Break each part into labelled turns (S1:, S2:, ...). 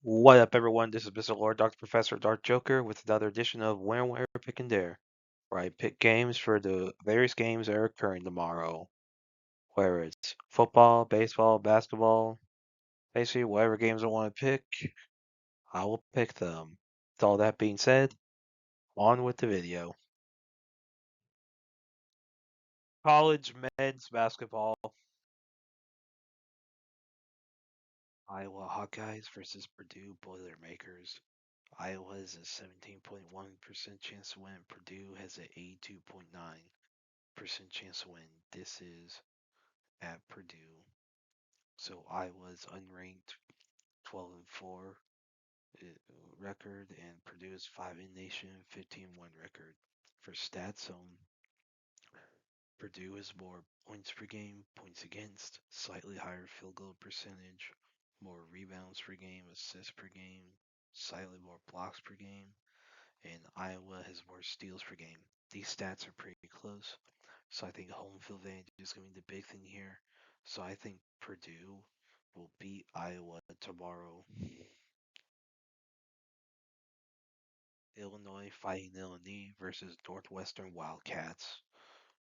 S1: What up, everyone? This is Mr. Lord, Dr. Professor, Dark Joker, with another edition of Where, Pick, and Dare, where I pick games for the various games that are occurring tomorrow. Whether it's football, baseball, basketball, basically whatever games I want to pick, I will pick them. With all that being said, on with the video. College men's basketball. Iowa Hawkeyes versus Purdue Boilermakers. Iowa has a 17.1% chance to win. Purdue has an 82.9% chance to win. This is at Purdue. So Iowa's unranked 12-4 record, and Purdue's 5 in nation, 15-1 record. For stats, Purdue has more points per game, points against, slightly higher field goal percentage, more rebounds per game, assists per game, slightly more blocks per game, and Iowa has more steals per game. These stats are pretty close, so I think home field advantage is going to be the big thing here. So I think Purdue will beat Iowa tomorrow. Illinois fighting Illini versus Northwestern Wildcats.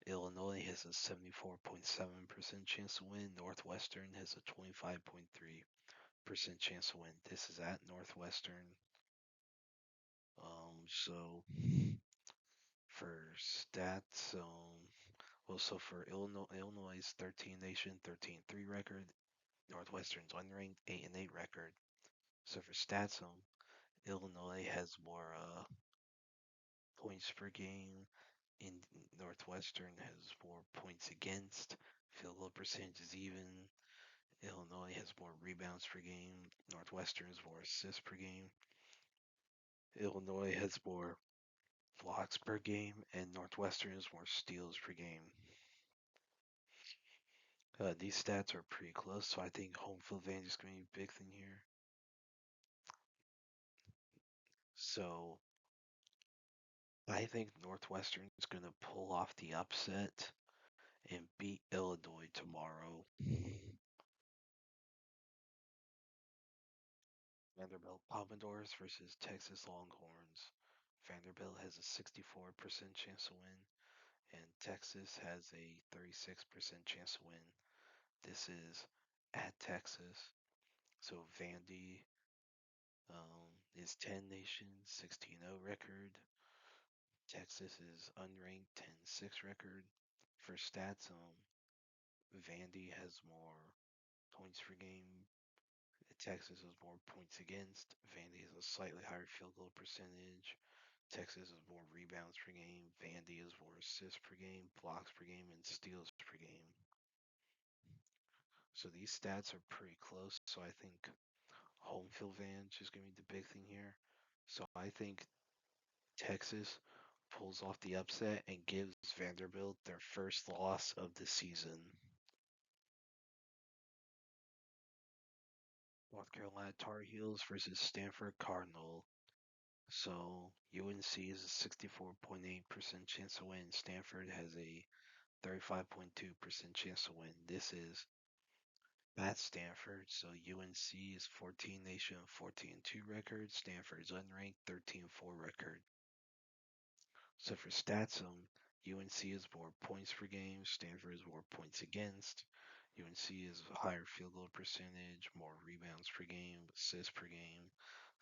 S1: Illinois has a 74.7% chance to win. Northwestern has a 25.3% chance to win. This is at Northwestern. So for stats, so for Illinois' 13 nation, 13-3 record. Northwestern's unranked 8-8 record. So for stats, Illinois has more points per game. In Northwestern has more points against. Field goal percentage is even. Illinois has more rebounds per game. Northwestern has more assists per game. Illinois has more blocks per game, and Northwestern has more steals per game. These stats are pretty close, so I think home field advantage is going to be a big thing here. So I think Northwestern is going to pull off the upset and beat Illinois tomorrow. Vanderbilt Commodores versus Texas Longhorns. Vanderbilt has a 64% chance to win, and Texas has a 36% chance to win. This is at Texas. So Vandy is 10 nation, 16-0 record. Texas is unranked 10-6 record. For stats, Vandy has more points per game. Texas has more points against. Vandy has a slightly higher field goal percentage. Texas has more rebounds per game. Vandy has more assists per game, blocks per game, and steals per game. So these stats are pretty close. So I think home field advantage is going to be the big thing here. So I think Texas pulls off the upset and gives Vanderbilt their first loss of the season. North Carolina Tar Heels versus Stanford Cardinal. So UNC is a 64.8% chance to win. Stanford has a 35.2% chance to win. This is at Stanford. So UNC is 14 nation, 14-2 record. Stanford's unranked 13-4 record. So for stats, UNC has more points per game. Stanford has more points against. UNC has a higher field goal percentage, more rebounds per game, assists per game,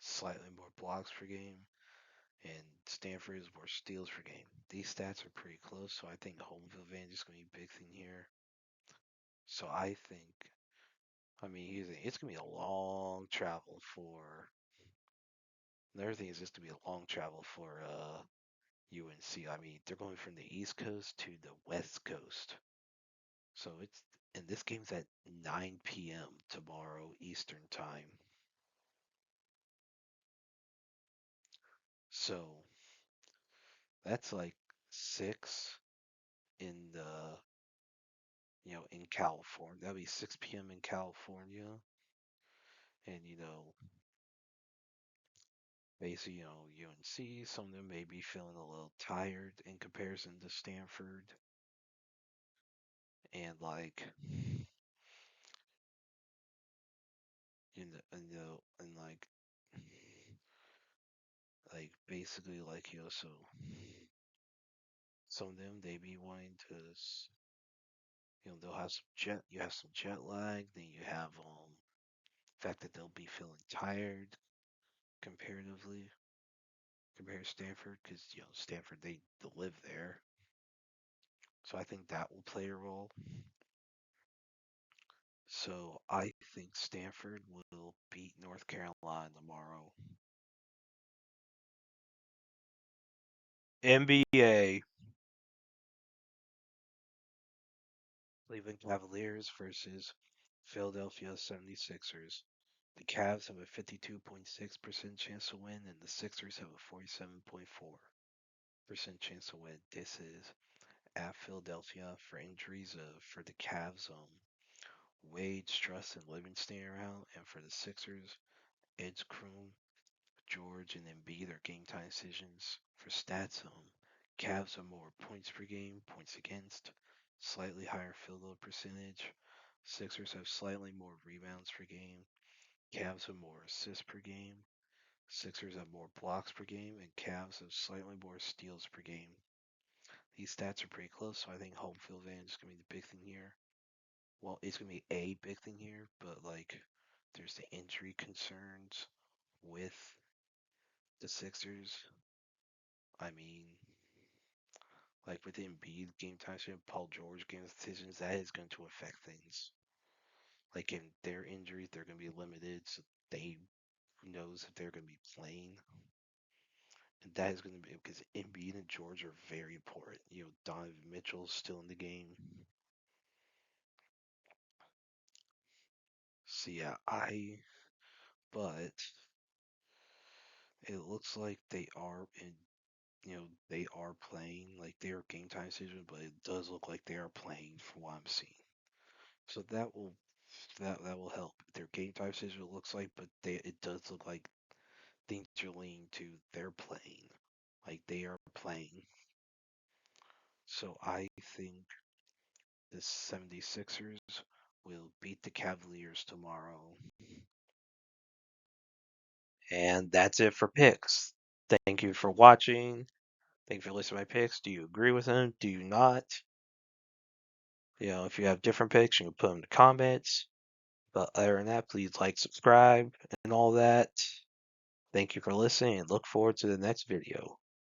S1: slightly more blocks per game, and Stanford has more steals per game. These stats are pretty close, so I think home field advantage is going to be a big thing here. So I think, it's going to be a long travel for. Another thing is just to be a long travel for UNC. I mean, they're going from the East Coast to the West Coast. So and this game's at 9 p.m. tomorrow Eastern Time. So that's like 6 in in California. That'd be 6 p.m. in California. And, basically, UNC, some of them may be feeling a little tired in comparison to Stanford. And like, Like basically, like so some of them they be wanting to, they'll have some you have some jet lag, then you have fact that they'll be feeling tired comparatively compared to Stanford, because Stanford they live there, so I think that will play a role. So I think Stanford will beat North Carolina tomorrow. NBA. Cleveland Cavaliers versus Philadelphia 76ers. The Cavs have a 52.6% chance to win, and the Sixers have a 47.4% chance to win. This is at Philadelphia. For injuries for the Cavs, Wade, Struss, and Livingston are out, and for the Sixers, Ed's Kroom, George, and Embiid are game time decisions. For stats, Cavs are more points per game, points against, slightly higher field goal percentage. Sixers have slightly more rebounds per game. Cavs have more assists per game. Sixers have more blocks per game, and Cavs have slightly more steals per game. These stats are pretty close, so I think home field advantage is going to be the big thing here. Well, it's going to be a big thing here, but like, there's the injury concerns with the Sixers. I mean, like with Embiid game time decision, Paul George game decisions, that is going to affect things. Like in their injuries, they're going to be limited, so they who knows if they're going to be playing. And that is going to be because Embiid and George are very important. Donovan Mitchell's still in the game. So yeah, but it looks like they are in, they are playing, like they are game time decisions, but it does look like they are playing from what I'm seeing. So that will help. Their game time decision it looks like, but it does look like things are leaning to they're playing, like they are playing. So I think the 76ers will beat the Cavaliers tomorrow. And that's it for picks. Thank you for watching. Thank you for listening to my picks. Do you agree with them? Do you not? If you have different picks, you can put them in the comments. But other than that, please like, subscribe, and all that. Thank you for listening, and look forward to the next video.